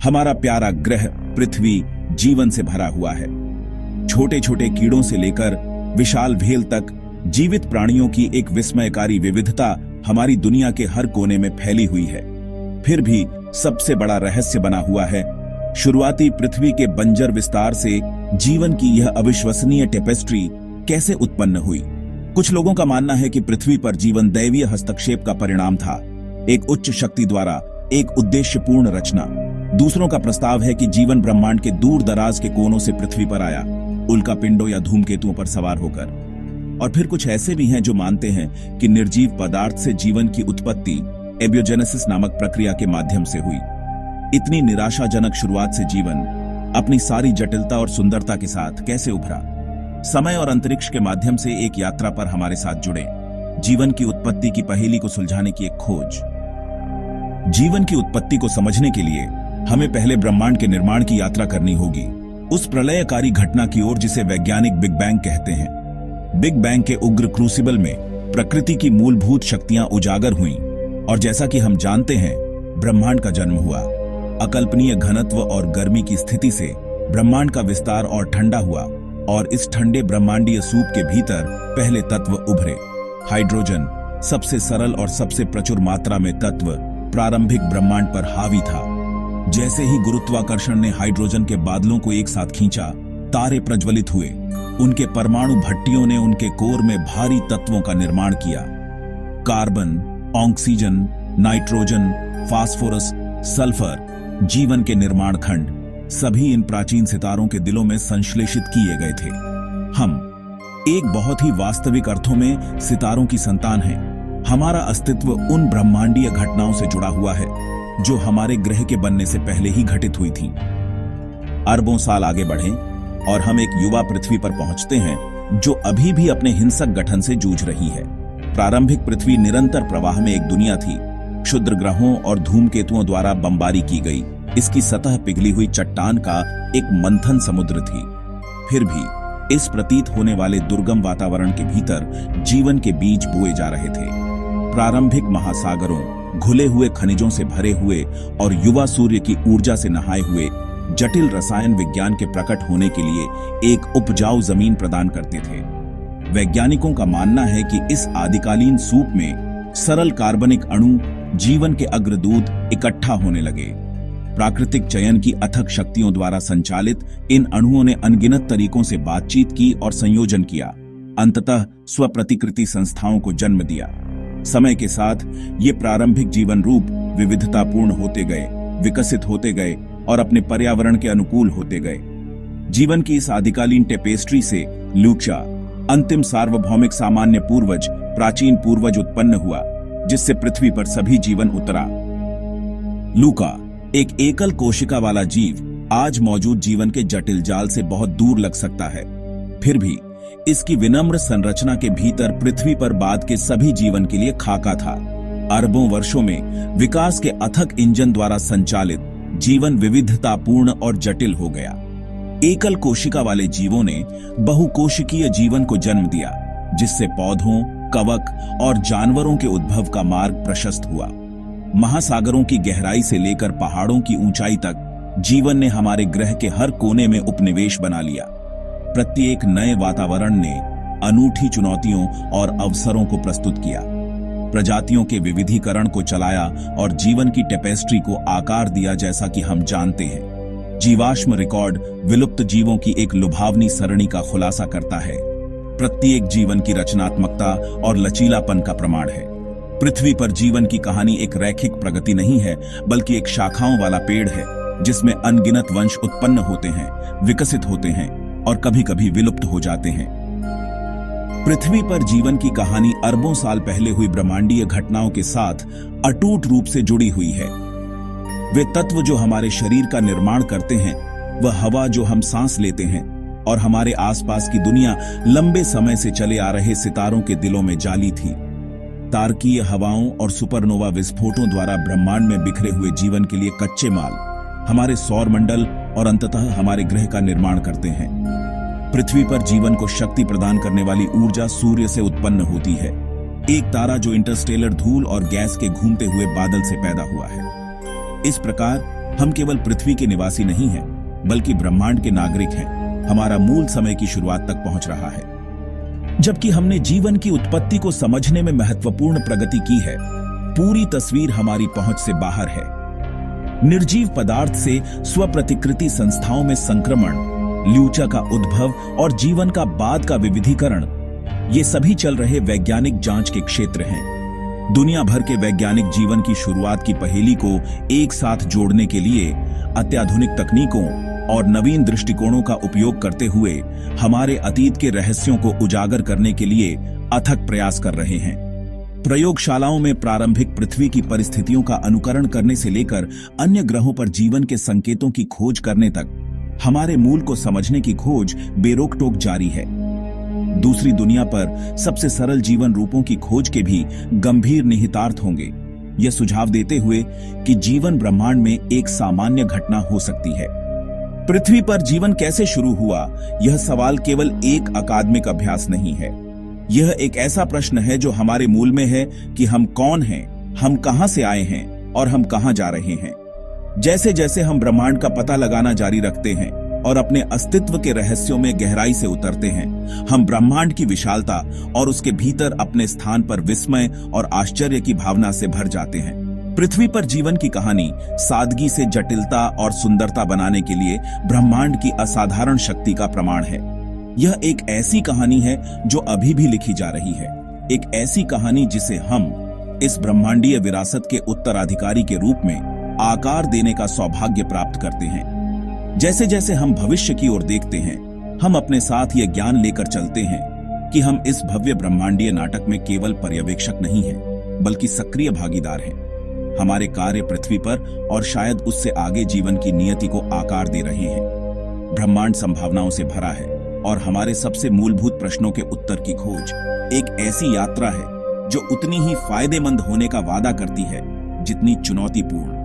हमारा प्यारा ग्रह पृथ्वी जीवन से भरा हुआ है। छोटे छोटे कीड़ों से लेकर विशाल भेल तक जीवित प्राणियों की एक विस्मयकारी विविधता हमारी दुनिया के हर कोने में फैली हुई है। फिर भी सबसे बड़ा रहस्य बना हुआ है शुरुआती पृथ्वी के बंजर विस्तार से जीवन की यह अविश्वसनीय टेपेस्ट्री कैसे उत्पन्न हुई। कुछ लोगों का मानना है कि पृथ्वी पर जीवन दैवीय हस्तक्षेप का परिणाम था, एक उच्च शक्ति द्वारा एक उद्देश्यपूर्ण रचना। दूसरों का प्रस्ताव है कि जीवन ब्रह्मांड के दूर दराज के कोनों से पृथ्वी पर आया, उल्का पिंडों या धूमकेतुओं पर सवार होकर। और फिर कुछ ऐसे भी हैं जो मानते हैं कि निर्जीव पदार्थ से जीवन की उत्पत्ति एबियोजेनेसिस नामक प्रक्रिया के माध्यम से हुई। इतनी निराशाजनक शुरुआत से जीवन अपनी सारी जटिलता और सुंदरता के साथ कैसे उभरा? समय और अंतरिक्ष के माध्यम से एक यात्रा पर हमारे साथ जुड़े। जीवन की उत्पत्ति की पहेली को सुलझाने की एक खोज। जीवन की उत्पत्ति को समझने के लिए हमें पहले ब्रह्मांड के निर्माण की यात्रा करनी होगी, उस प्रलयकारी घटना की ओर जिसे वैज्ञानिक बिग बैंग कहते हैं। बिग बैंग के उग्र क्रूसिबल में प्रकृति की मूलभूत शक्तियां उजागर हुईं और जैसा कि हम जानते हैं ब्रह्मांड का जन्म हुआ। अकल्पनीय घनत्व और गर्मी की स्थिति से ब्रह्मांड का विस्तार और ठंडा हुआ और इस ठंडे ब्रह्मांडीय सूप के भीतर पहले तत्व उभरे। हाइड्रोजन, सबसे सरल और सबसे प्रचुर मात्रा में तत्व, प्रारंभिक ब्रह्मांड पर हावी था। जैसे ही गुरुत्वाकर्षण ने हाइड्रोजन के बादलों को एक साथ खींचा, तारे प्रज्वलित हुए। उनके परमाणु भट्टियों ने उनके कोर में भारी तत्वों का निर्माण किया। Carbon, oxygen, nitrogen, phosphorus, sulphur, जीवन के निर्माण खंड सभी इन प्राचीन सितारों के दिलों में संश्लेषित किए गए थे। हम एक बहुत ही वास्तविक अर्थों में सितारों की संतान हैं। हमारा अस्तित्व उन ब्रह्मांडीय घटनाओं से जुड़ा हुआ है जो हमारे ग्रह के बनने से पहले ही घटित हुई थी। अरबों साल आगे बढ़ें और हम एक युवा पृथ्वी पर पहुंचते हैं जो अभी भी अपने हिंसक गठन से जूझ रही है। प्रारंभिक पृथ्वी निरंतर प्रवाह में एक दुनिया थी, क्षुद्र ग्रहों और धूमकेतुओं द्वारा बमबारी की गई। इसकी सतह पिघली हुई चट्टान का एक मंथन समुद्र थी। फिर भी इस प्रतीत होने वाले दुर्गम वातावरण के भीतर जीवन के बीज बोए जा रहे थे। प्रारंभिक महासागरों, घुले हुए खनिजों से भरे हुए और युवा सूर्य की ऊर्जा से नहाए हुए जटिल रसायन विज्ञान के प्रकट होने के लिए एक उपजाऊ जमीन प्रदान करते थे। वैज्ञानिकों का मानना है कि इस आदिकालीन सूप में सरल कार्बनिक अणु, जीवन के अग्रदूत इकट्ठा होने लगे। प्राकृतिक चयन की अथक शक्तियों द्वारा संचालित इन अणुओं ने अनगिनत तरीकों से बातचीत की और संयोजन किया, अंततः स्वप्रतिकृति संस्थाओं को जन्म दिया। समय के साथ ये प्रारंभिक जीवन रूप विविधतापूर्ण होते गए, विकसित होते गए और अपने पर्यावरण के अनुकूल होते गए। जीवन की इस आदिकालीन टेपेस्ट्री से ल्यूचा, अंतिम सार्वभौमिक सामान्य पूर्वज, प्राचीन पूर्वज उत्पन्न हुआ जिससे पृथ्वी पर सभी जीवन उतरा। लूका, एक एकल कोशिका वाला जीव, आज मौजूद जीवन के जटिल जाल से बहुत दूर लग सकता है। फिर भी इसकी विनम्र संरचना के भीतर पृथ्वी पर बाद के सभी जीवन के लिए खाका था। अरबों वर्षों में विकास के अथक इंजन द्वारा संचालित जीवन विविधतापूर्ण और जटिल हो गया। एकल कोशिका वाले जीवों ने बहुकोशिकीय जीवन को जन्म दिया, जिससे पौधों, कवक और जानवरों के उद्भव का मार्ग प्रशस्त हुआ। महासागरों की गहराई से लेकर पहाड़ों की ऊंचाई तक जीवन ने हमारे ग्रह के हर कोने में उपनिवेश बना लिया। प्रत्येक नए वातावरण ने अनूठी चुनौतियों और अवसरों को प्रस्तुत किया, प्रजातियों के विविधीकरण को चलाया और जीवन की टेपेस्ट्री को आकार दिया। जैसा कि हम जानते हैं, जीवाश्म रिकॉर्ड विलुप्त जीवों की एक लुभावनी सरणी का खुलासा करता है। प्रत्येक जीवन की रचनात्मकता और लचीलापन का प्रमाण है। पृथ्वी पर जीवन की कहानी एक रैखिक प्रगति नहीं है, बल्कि एक शाखाओं वाला पेड़ है जिसमें अनगिनत वंश उत्पन्न होते हैं, विकसित होते हैं और कभी कभी विलुप्त हो जाते हैं। पृथ्वी पर जीवन की कहानी अरबों साल पहले हुई ब्रह्मांडीय घटनाओं के साथ अटूट रूप से जुड़ी हुई है। वे तत्व जो हमारे शरीर का निर्माण करते हैं, वह हवा जो हम सांस लेते हैं और हमारे आसपास की दुनिया लंबे समय से चले आ रहे सितारों के दिलों में जाली थी। तारकीय हवाओं और सुपरनोवा विस्फोटों द्वारा ब्रह्मांड में बिखरे हुए जीवन के लिए कच्चे माल हमारे सौर मंडल और अंततः हमारे ग्रह का निर्माण करते हैं। पृथ्वी पर जीवन को शक्ति प्रदान करने वाली ऊर्जा सूर्य से उत्पन्न होती है, एक तारा जो इंटरस्टेलर धूल और गैस के घूमते हुए बादल से पैदा हुआ है। इस प्रकार हम केवल पृथ्वी के निवासी नहीं हैं, बल्कि ब्रह्मांड के नागरिक हैं। हमारा मूल समय की शुरुआत तक पहुंच रहा है। जबकि हमने जीवन की उत्पत्ति को समझने में महत्वपूर्ण प्रगति की है, पूरी तस्वीर हमारी पहुंच से बाहर है। निर्जीव पदार्थ से स्वप्रतिकृति संस्थाओं में संक्रमण, ल्यूचा का उद्भव और जीवन का बाद का विविधीकरण, ये सभी चल रहे वैज्ञानिक जांच के क्षेत्र हैं। दुनिया भर के वैज्ञानिक जीवन की शुरुआत की पहेली को एक साथ जोड़ने के लिए अत्याधुनिक तकनीकों और नवीन दृष्टिकोणों का उपयोग करते हुए हमारे अतीत के रहस्यों को उजागर करने के लिए अथक प्रयास कर रहे हैं। प्रयोगशालाओं में प्रारंभिक पृथ्वी की परिस्थितियों का अनुकरण करने से लेकर अन्य ग्रहों पर जीवन के संकेतों की खोज करने तक हमारे मूल को समझने की खोज बेरोक-टोक जारी है। दूसरी दुनिया पर सबसे सरल जीवन रूपों की खोज के भी गंभीर निहितार्थ होंगे, यह सुझाव देते हुए कि जीवन ब्रह्मांड में एक सामान्य घटना हो सकती है। पृथ्वी पर जीवन कैसे शुरू हुआ, यह सवाल केवल एक अकादमिक अभ्यास नहीं है। यह एक ऐसा प्रश्न है जो हमारे मूल में है कि हम कौन हैं, हम कहां से आए हैं और हम कहां जा रहे हैं। जैसे जैसे हम ब्रह्मांड का पता लगाना जारी रखते हैं और अपने अस्तित्व के रहस्यों में गहराई से उतरते हैं, हम ब्रह्मांड की विशालता और उसके भीतर अपने स्थान पर विस्मय और आश्चर्य की भावना से भर जाते हैं। पृथ्वी पर जीवन की कहानी सादगी से जटिलता और सुंदरता बनाने के लिए ब्रह्मांड की असाधारण शक्ति का प्रमाण है। यह एक ऐसी कहानी है जो अभी भी लिखी जा रही है, एक ऐसी कहानी जिसे हम इस ब्रह्मांडीय विरासत के उत्तराधिकारी के रूप में आकार देने का सौभाग्य प्राप्त करते हैं। जैसे जैसे हम भविष्य की ओर देखते हैं, हम अपने साथ यह ज्ञान लेकर चलते हैं कि हम इस भव्य ब्रह्मांडीय नाटक में केवल पर्यवेक्षक नहीं हैं, बल्कि सक्रिय भागीदार हैं। हमारे कार्य पृथ्वी पर और शायद उससे आगे जीवन की नियति को आकार दे रहे हैं। ब्रह्मांड संभावनाओं से भरा है और हमारे सबसे मूलभूत प्रश्नों के उत्तर की खोज एक ऐसी यात्रा है जो उतनी ही फायदेमंद होने का वादा करती है जितनी चुनौतीपूर्ण।